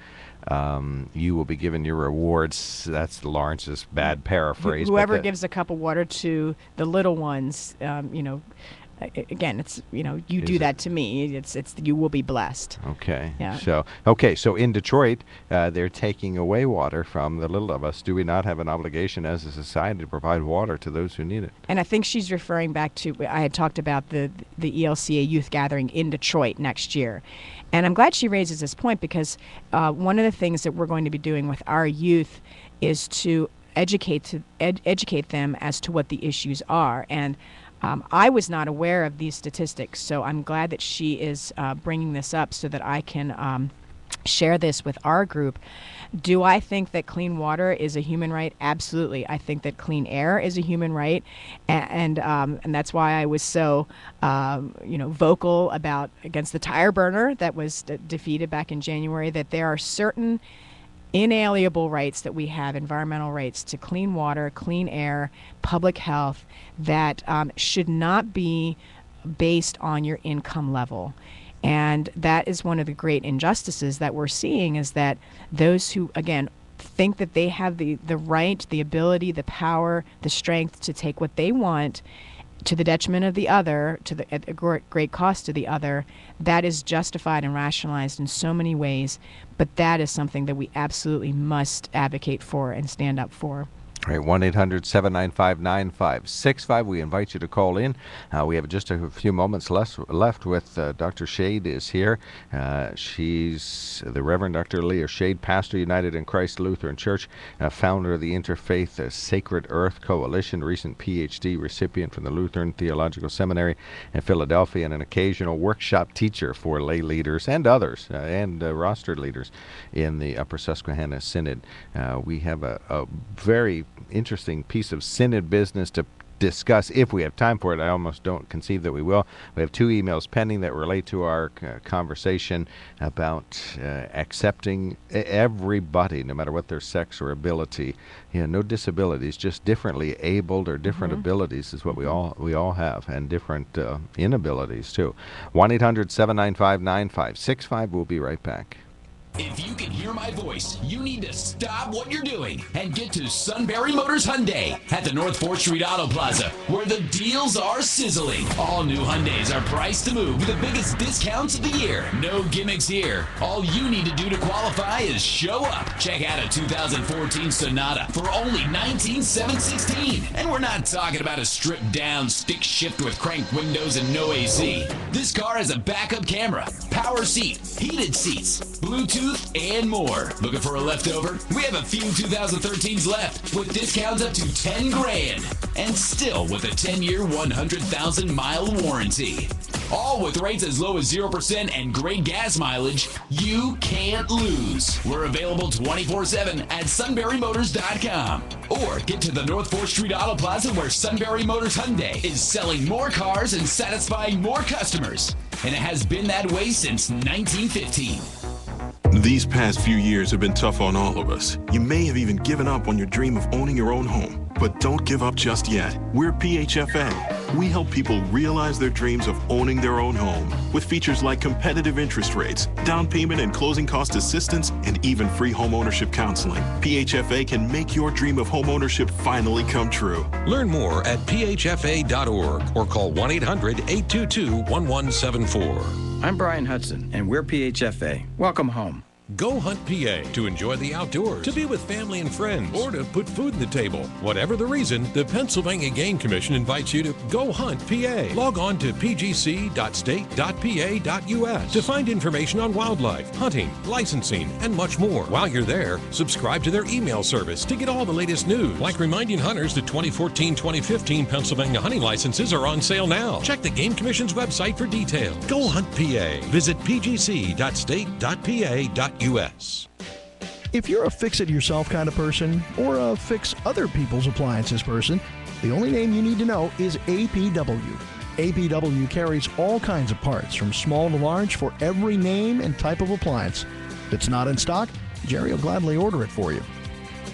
you will be given your rewards. That's Lawrence's bad paraphrase. Whoever gives a cup of water to the little ones, again, it's, you do that to me. It's you will be blessed. Okay. Yeah. So in Detroit, they're taking away water from the little of us. Do we not have an obligation as a society to provide water to those who need it? And I think she's referring back to, I had talked about the ELCA youth gathering in Detroit next year. And I'm glad she raises this point, because one of the things that we're going to be doing with our youth is to educate them as to what the issues are. And I was not aware of these statistics, so I'm glad that she is bringing this up so that I can share this with our group. Do I think that clean water is a human right? Absolutely. I think that clean air is a human right, and that's why I was so vocal against the tire burner that was defeated back in January. That there are certain inalienable rights that we have, environmental rights to clean water, clean air, public health, that should not be based on your income level. And that is one of the great injustices that we're seeing, is that those who, again, think that they have the right, the ability, the power, the strength to take what they want to the detriment of the other, at a great cost to the other, that is justified and rationalized in so many ways. But that is something that we absolutely must advocate for and stand up for. All right, 1-800-795-9565. We invite you to call in. We have just a few moments left with Dr. Shade is here. She's the Reverend Dr. Leah Shade, pastor, United in Christ Lutheran Church, founder of the Interfaith Sacred Earth Coalition, recent PhD recipient from the Lutheran Theological Seminary in Philadelphia, and an occasional workshop teacher for lay leaders and others, and rostered leaders in the Upper Susquehanna Synod. We have a very interesting piece of synod business to discuss if we have time for it. I almost don't conceive that we will. We have 2 emails pending that relate to our conversation about accepting everybody, no matter what their sex or ability. No disabilities, just differently abled or different abilities is what we all have, and different inabilities too. 1-800-795-9565. We'll be right back. If you can hear my voice, you need to stop what you're doing and get to Sunbury Motors Hyundai at the North 4th Street Auto Plaza, where the deals are sizzling. All new Hyundais are priced to move with the biggest discounts of the year. No gimmicks here. All you need to do to qualify is show up. Check out a 2014 Sonata for only $19,716. And we're not talking about a stripped down stick shift with crank windows and no AC. This car has a backup camera, power seat, heated seats, Bluetooth, and more. Looking for a leftover? We have a few 2013s left with discounts up to $10,000 and still with a 10-year, 100,000-mile warranty. All with rates as low as 0% and great gas mileage. You can't lose. We're available 24/7 at sunburymotors.com. Or get to the North 4th Street Auto Plaza, where Sunbury Motors Hyundai is selling more cars and satisfying more customers. And it has been that way since 1915. These past few years have been tough on all of us. You may have even given up on your dream of owning your own home, but don't give up just yet. We're PHFA. We help people realize their dreams of owning their own home with features like competitive interest rates, down payment and closing cost assistance, and even free home ownership counseling. PHFA can make your dream of home ownership finally come true. Learn more at phfa.org or call 1-800-822-1174. I'm Brian Hudson, and we're PHFA. Welcome home. Go Hunt PA to enjoy the outdoors, to be with family and friends, or to put food on the table. Whatever the reason, the Pennsylvania Game Commission invites you to Go Hunt PA. Log on to pgc.state.pa.us to find information on wildlife, hunting, licensing, and much more. While you're there, subscribe to their email service to get all the latest news, like reminding hunters that 2014-2015 Pennsylvania hunting licenses are on sale now. Check the Game Commission's website for details. Go Hunt PA. Visit pgc.state.pa.us. If you're a fix-it-yourself kind of person or a fix other people's appliances person, the only name you need to know is APW. APW carries all kinds of parts, from small to large, for every name and type of appliance. If it's not in stock, Jerry will gladly order it for you.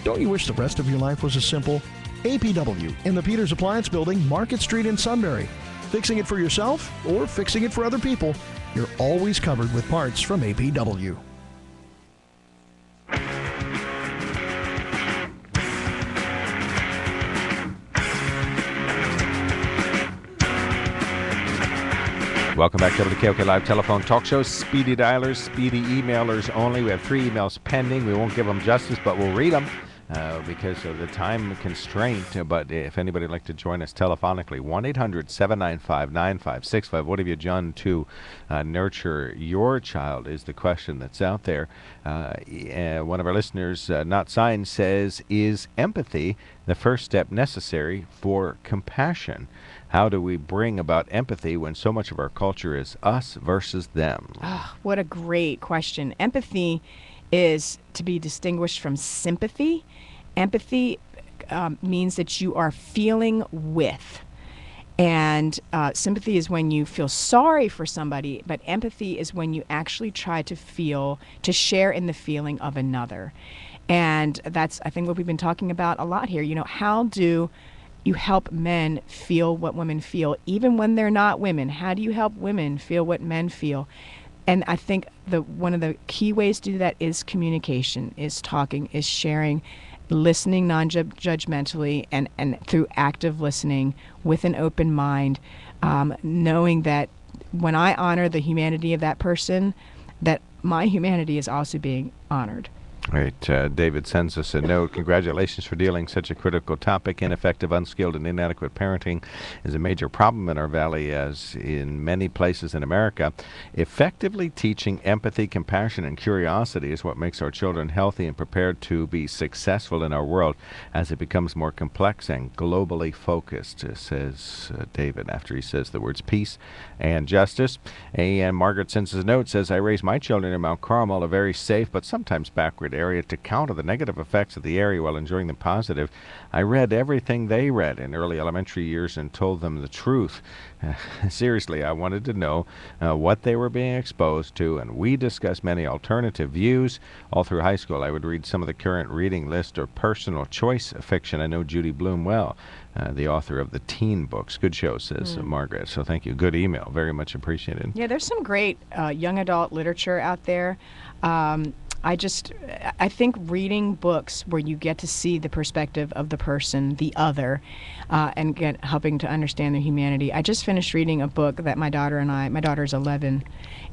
Don't you wish the rest of your life was as simple? APW in the Peters Appliance Building, Market Street in Sunbury. Fixing it for yourself or fixing it for other people, you're always covered with parts from APW. Welcome back to WKOK Live Telephone Talk Show. Speedy dialers, speedy emailers only. We have 3 emails pending. We won't give them justice, but we'll read them because of the time constraint. But if anybody would like to join us telephonically, 1-800-795-9565. What have you done to nurture your child is the question that's out there. One of our listeners, not signed, says, is empathy the first step necessary for compassion? How do we bring about empathy when so much of our culture is us versus them? Oh, what a great question. Empathy is to be distinguished from sympathy. Empathy means that you are feeling with. And sympathy is when you feel sorry for somebody, but empathy is when you actually try to share in the feeling of another. And that's, I think, what we've been talking about a lot here. You know, how do you help men feel what women feel, even when they're not women? How do you help women feel what men feel? And I think one of the key ways to do that is communication, is talking, is sharing. listening non-judgmentally and through active listening with an open mind, knowing that when I honor the humanity of that person, that my humanity is also being honored. Right. David sends us a note. Congratulations for dealing such a critical topic. Ineffective, unskilled, and inadequate parenting is a major problem in our valley, as in many places in America. Effectively teaching empathy, compassion, and curiosity is what makes our children healthy and prepared to be successful in our world as it becomes more complex and globally focused, says David, after he says the words peace and justice. And Margaret sends us a note, says, I raised my children in Mount Carmel, a very safe but sometimes backward area, to counter the negative effects of the area while enjoying the positive. I read everything they read in early elementary years and told them the truth. Seriously, I wanted to know what they were being exposed to, and we discussed many alternative views. All through high school, I would read some of the current reading list or personal choice fiction. I know Judy Bloom well, the author of the teen books. Good show, says Margaret. So thank you. Good email. Very much appreciated. Yeah, there's some great young adult literature out there. I think reading books where you get to see the perspective of the person, the other, and helping to understand their humanity. I just finished reading a book that my daughter's 11,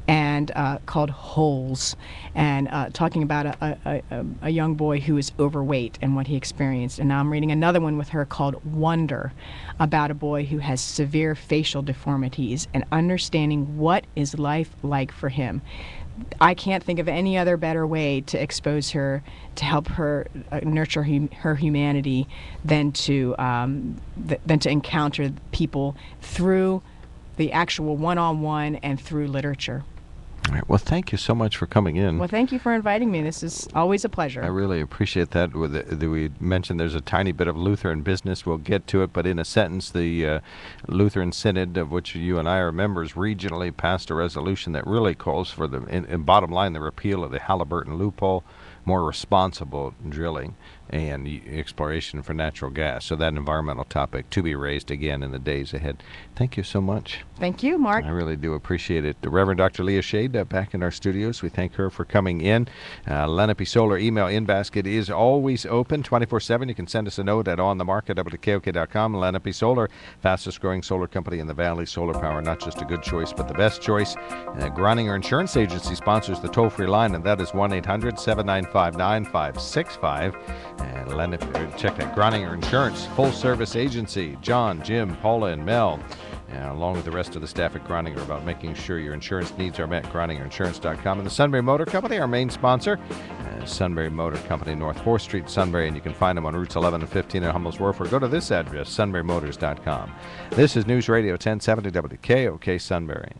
and called Holes, and talking about a young boy who is overweight and what he experienced. And now I'm reading another one with her called Wonder, about a boy who has severe facial deformities and understanding what is life like for him. I can't think of any other better way to expose her, to help her nurture her humanity, than to encounter people through the actual one-on-one and through literature. All right. Well, thank you so much for coming in. Well, thank you for inviting me. This is always a pleasure. I really appreciate that. We mentioned there's a tiny bit of Lutheran business. We'll get to it, but in a sentence, the Lutheran Synod, of which you and I are members, regionally passed a resolution that really calls for in bottom line, the repeal of the Halliburton loophole, more responsible drilling and exploration for natural gas. So that environmental topic to be raised again in the days ahead. Thank you so much. Thank you, Mark. I really do appreciate it. The Reverend Dr. Leah Shade back in our studios. We thank her for coming in. Lenape Solar email in basket is always open 24/7. You can send us a note at onthemark@wkok.com. Lenape Solar, fastest growing solar company in the valley. Solar power, not just a good choice, but the best choice. Groninger Insurance Agency sponsors the toll-free line, and that is 1-800-795-9565. And check that. Groninger Insurance, full-service agency. John, Jim, Paula, and Mel, along with the rest of the staff at Groninger, about making sure your insurance needs are met. GroningerInsurance.com. And the Sunbury Motor Company, our main sponsor. Sunbury Motor Company, North 4th Street, Sunbury, and you can find them on routes 11 and 15 at Hummel's Wharf, or go to this address, sunburymotors.com. This is News Radio 1070 WKOK Sunbury.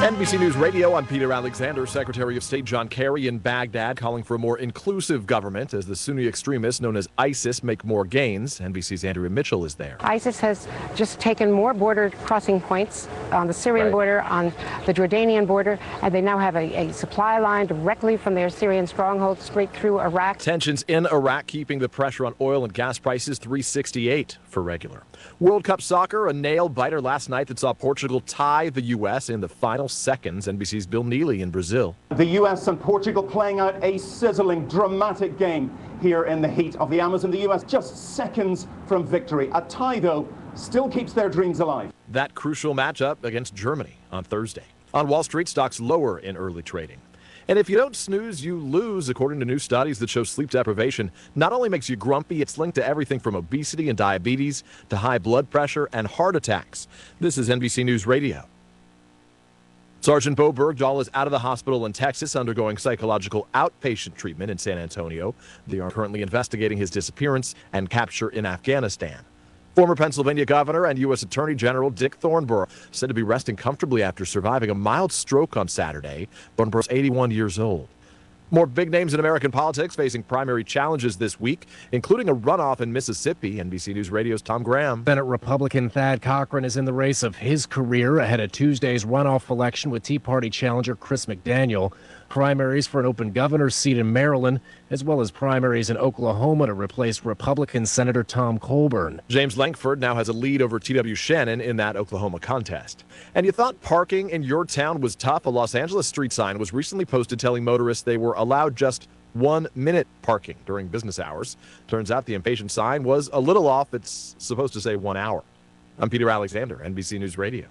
NBC News Radio, I'm Peter Alexander. Secretary of State John Kerry in Baghdad calling for a more inclusive government as the Sunni extremists known as ISIS make more gains. NBC's Andrea Mitchell is there. ISIS has just taken more border crossing points on the Syrian border, on the Jordanian border, and they now have a supply line directly from their Syrian stronghold straight through Iraq. Tensions in Iraq keeping the pressure on oil and gas prices $3.68 for regular. World Cup soccer, a nail-biter last night that saw Portugal tie the U.S. in the final seconds. NBC's Bill Neely in Brazil. The U.S. and Portugal playing out a sizzling, dramatic game here in the heat of the Amazon. The U.S. just seconds from victory. A tie, though, still keeps their dreams alive. That crucial matchup against Germany on Thursday. On Wall Street, stocks lower in early trading. And if you don't snooze, you lose, according to new studies that show sleep deprivation not only makes you grumpy, it's linked to everything from obesity and diabetes to high blood pressure and heart attacks. This is NBC News Radio. Sergeant Bo Bergdahl is out of the hospital in Texas undergoing psychological outpatient treatment in San Antonio. They are currently investigating his disappearance and capture in Afghanistan. Former Pennsylvania Governor and U.S. Attorney General Dick Thornburgh said to be resting comfortably after surviving a mild stroke on Saturday. Thornburgh's 81 years old. More big names in American politics facing primary challenges this week, including a runoff in Mississippi. NBC News Radio's Tom Graham. Senate Republican Thad Cochran is in the race of his career ahead of Tuesday's runoff election with Tea Party challenger Chris McDaniel. primaries for an open governor's seat in Maryland, as well as primaries in Oklahoma to replace Republican Senator Tom Colburn. James Lankford now has a lead over T.W. Shannon in that Oklahoma contest. And you thought parking in your town was tough? A Los Angeles street sign was recently posted telling motorists they were allowed just 1 minute parking during business hours. Turns out the impatient sign was a little off. It's supposed to say 1 hour. I'm Peter Alexander, NBC News Radio.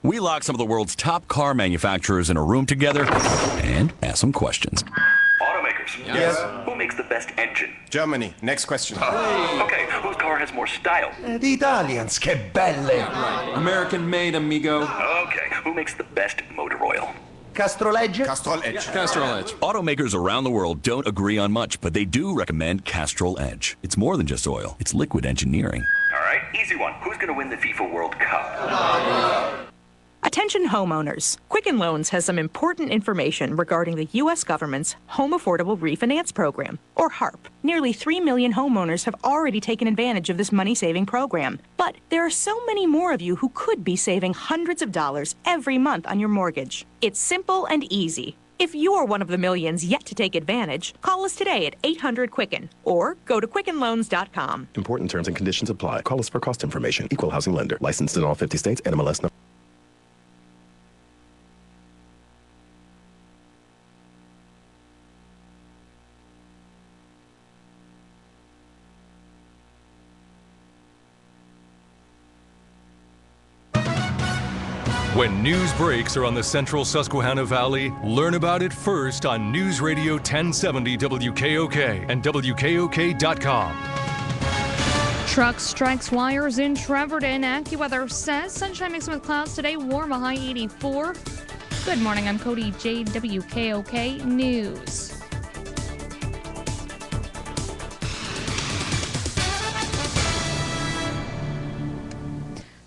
We locked some of the world's top car manufacturers in a room together and asked some questions. Automakers. Yes. Who makes the best engine? Germany. Next question. Okay, whose car has more style? The Italians. Che belle. American made, amigo. Okay, who makes the best motor oil? Castrol Edge. Castrol Edge. Castrol Edge. Automakers around the world don't agree on much, but they do recommend Castrol Edge. It's more than just oil. It's liquid engineering. All right, easy one. Who's going to win the FIFA World Cup? Attention homeowners. Quicken Loans has some important information regarding the U.S. government's Home Affordable Refinance Program, or HARP. Nearly 3 million homeowners have already taken advantage of this money-saving program. But there are so many more of you who could be saving hundreds of dollars every month on your mortgage. It's simple and easy. If you are one of the millions yet to take advantage, call us today at 800-QUICKEN or go to QuickenLoans.com. Important terms and conditions apply. Call us for cost information. Equal housing lender. Licensed in all 50 states. NMLS number. When news breaks around the central Susquehanna Valley, learn about it first on News Radio 1070 WKOK and WKOK.com. Truck strikes wires in Trevorton. AccuWeather says sunshine mixing with clouds today, warm, a high 84. Good morning, I'm Cody, JWKOK News.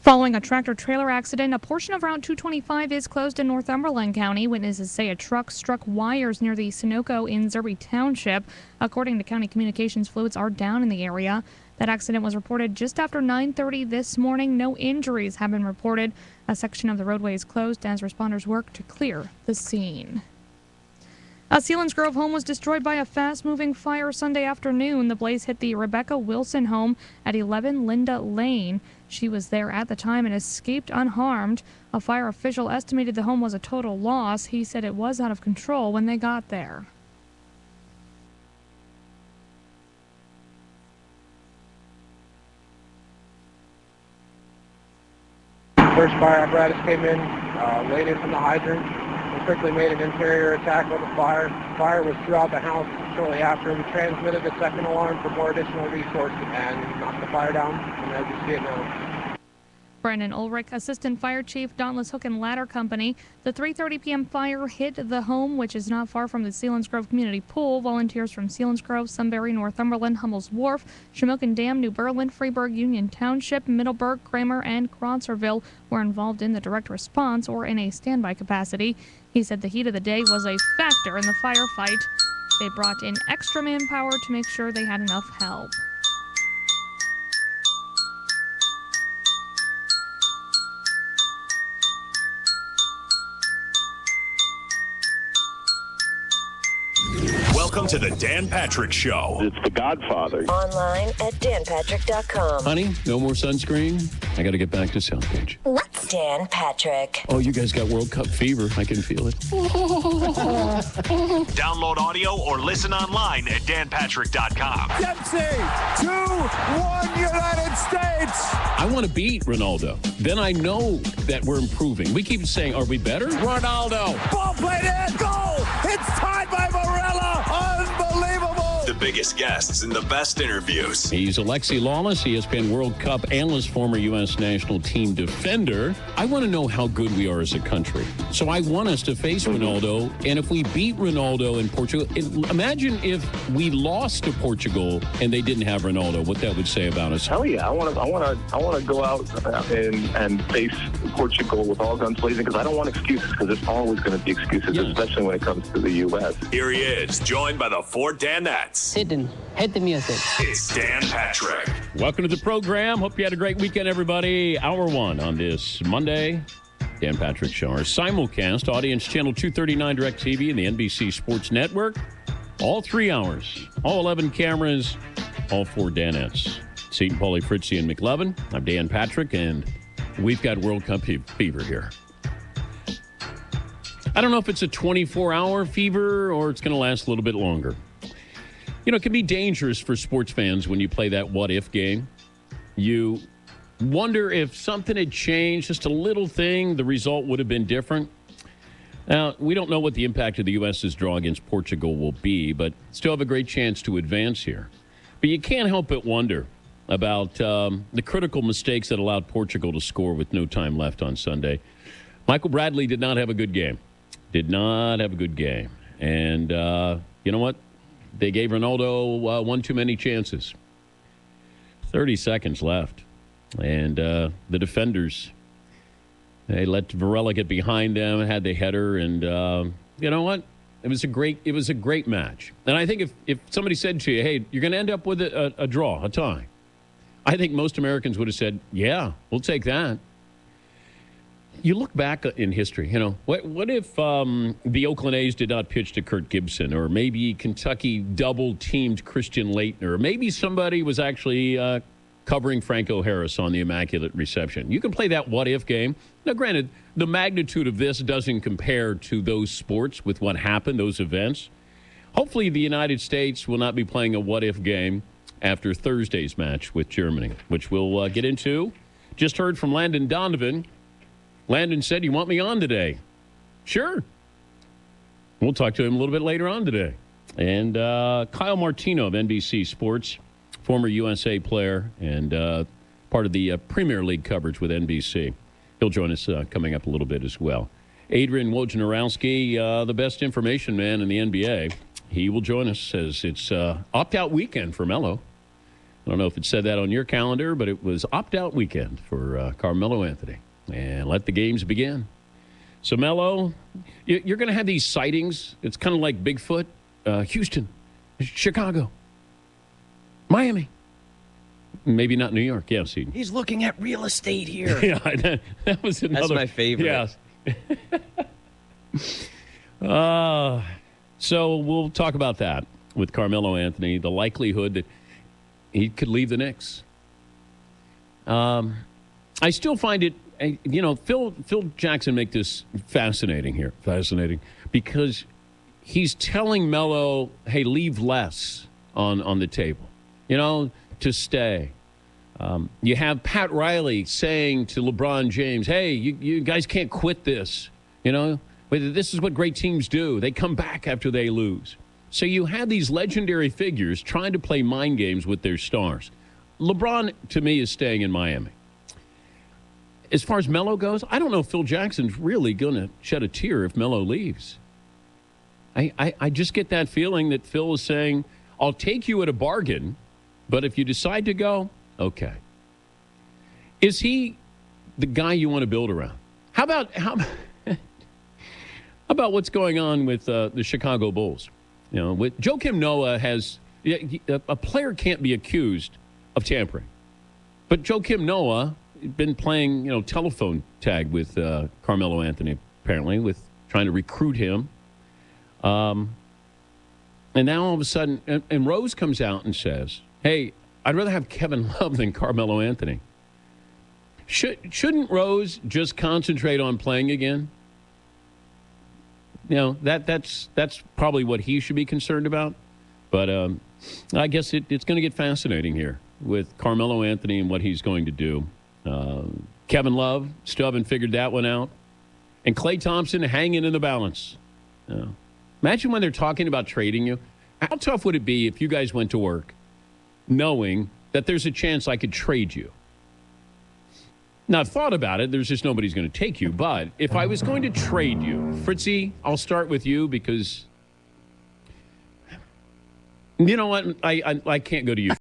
Following a tractor-trailer accident, a portion of Route 225 is closed in Northumberland County. Witnesses say a truck struck wires near the Sunoco in Zerby Township. According to county communications, fluids are down in the area. That accident was reported just after 9:30 this morning. No injuries have been reported. A section of the roadway is closed as responders work to clear the scene. A Selinsgrove home was destroyed by a fast-moving fire Sunday afternoon. The blaze hit the Rebecca Wilson home at 11 Linda Lane. She was there at the time and escaped unharmed. A fire official estimated the home was a total loss. He said it was out of control when they got there. First fire apparatus came in, waited from the hydrant, and quickly made an interior attack on the fire. Fire was throughout the house shortly after. We transmitted the second alarm for more additional resources and knocked the fire down, and as you see it now. Brendan Ulrich, Assistant Fire Chief, Dauntless Hook and Ladder Company. The 3:30 p.m. fire hit the home, which is not far from the Selinsgrove Community Pool. Volunteers from Selinsgrove, Sunbury, Northumberland, Hummel's Wharf, Shamokin Dam, New Berlin, Freeburg, Union Township, Middleburg, Kramer, and Cronserville were involved in the direct response or in a standby capacity. He said the heat of the day was a factor in the firefight. They brought in extra manpower to make sure they had enough help. Welcome to the Dan Patrick Show. It's the Godfather. Online at danpatrick.com. Honey, no more sunscreen? I got to get back to Southgate. What's Dan Patrick? Oh, you guys got World Cup fever. I can feel it. Download audio or listen online at danpatrick.com. Dempsey, 2-1 United States. I want to beat Ronaldo. Then I know that we're improving. We keep saying, are we better? Ronaldo. Ball played in. Goal. It's tied by Morella. Unbelievable. The biggest guests and the best interviews. He's Alexi Lawless, ESPN World Cup analyst, former U.S. national team defender. I want to know how good we are as a country. So I want us to face Ronaldo, and if we beat Ronaldo in Portugal, imagine if we lost to Portugal and they didn't have Ronaldo, what that would say about us. Hell yeah, I want to go out and face Portugal with all guns blazing, because I don't want excuses, because there's always going to be excuses, especially when it comes to the U.S. Here he is, joined by the four Danettes. Hidden. Hit the music. It's Dan Patrick. Welcome to the program. Hope you had a great weekend, everybody. Hour one on this Monday. Dan Patrick Show. Our simulcast, audience channel 239 DirecTV and the NBC Sports Network. All 3 hours, all 11 cameras, all 4 Danettes. Seton, Paulie, Fritzy, and McLovin. I'm Dan Patrick, and we've got World Cup fever here. I don't know if it's a 24-hour fever or it's going to last a little bit longer. You know, it can be dangerous for sports fans when you play that what-if game. You wonder if something had changed, just a little thing, the result would have been different. Now, we don't know what the impact of the U.S.'s draw against Portugal will be, but still have a great chance to advance here. But you can't help but wonder about the critical mistakes that allowed Portugal to score with no time left on Sunday. Michael Bradley did not have a good game. And you know what? They gave Ronaldo one too many chances. 30 seconds left. And the defenders, they let Varela get behind them, had the header, and you know what? It was a great match. And I think if somebody said to you, hey, you're going to end up with a draw, a tie, I think most Americans would have said, yeah, we'll take that. You look back in history, you know, what if the Oakland A's did not pitch to Kurt Gibson, or maybe Kentucky double-teamed Christian Laettner, or maybe somebody was actually covering Franco Harris on the Immaculate Reception. You can play that what-if game. Now, granted, the magnitude of this doesn't compare to those sports with what happened, those events. Hopefully, the United States will not be playing a what-if game after Thursday's match with Germany, which we'll get into. Just heard from Landon Donovan. Landon said, you want me on today? Sure. We'll talk to him a little bit later on today. And Kyle Martino of NBC Sports, former USA player and part of the Premier League coverage with NBC. He'll join us coming up a little bit as well. Adrian Wojnarowski, the best information man in the NBA. He will join us as it's opt-out weekend for Melo. I don't know if it said that on your calendar, but it was opt-out weekend for Carmelo Anthony. And let the games begin. So, Melo, you're going to have these sightings. It's kind of like Bigfoot. Houston, Chicago, Miami. Maybe not New York. Yeah, see. He's looking at real estate here. Yeah, that was another. That's my favorite. Yeah. So we'll talk about that with Carmelo Anthony, the likelihood that he could leave the Knicks. I still find it, you know, Phil Jackson make this fascinating here. Fascinating. Because he's telling Melo, hey, leave less on the table, you know, to stay. You have Pat Riley saying to LeBron James, hey, you guys can't quit this. You know, this is what great teams do. They come back after they lose. So you have these legendary figures trying to play mind games with their stars. LeBron, to me, is staying in Miami. As far as Melo goes, I don't know if Phil Jackson's really going to shed a tear if Melo leaves. I just get that feeling that Phil is saying, I'll take you at a bargain, but if you decide to go, okay. Is he the guy you want to build around? How about what's going on with the Chicago Bulls? You know, with Joakim Noah a player can't be accused of tampering, but Joakim Noah been playing, you know, telephone tag with Carmelo Anthony, apparently, with trying to recruit him. And now all of a sudden, and Rose comes out and says, hey, I'd rather have Kevin Love than Carmelo Anthony. Shouldn't Rose just concentrate on playing again? You know, that's probably what he should be concerned about. But I guess it's going to get fascinating here with Carmelo Anthony and what he's going to do. Kevin Love, still haven't figured that one out. And Klay Thompson hanging in the balance. Imagine when they're talking about trading you. How tough would it be if you guys went to work knowing that there's a chance I could trade you? Now, I've thought about it. There's just nobody's going to take you. But if I was going to trade you, Fritzy, I'll start with you because, you know what? I can't go to you.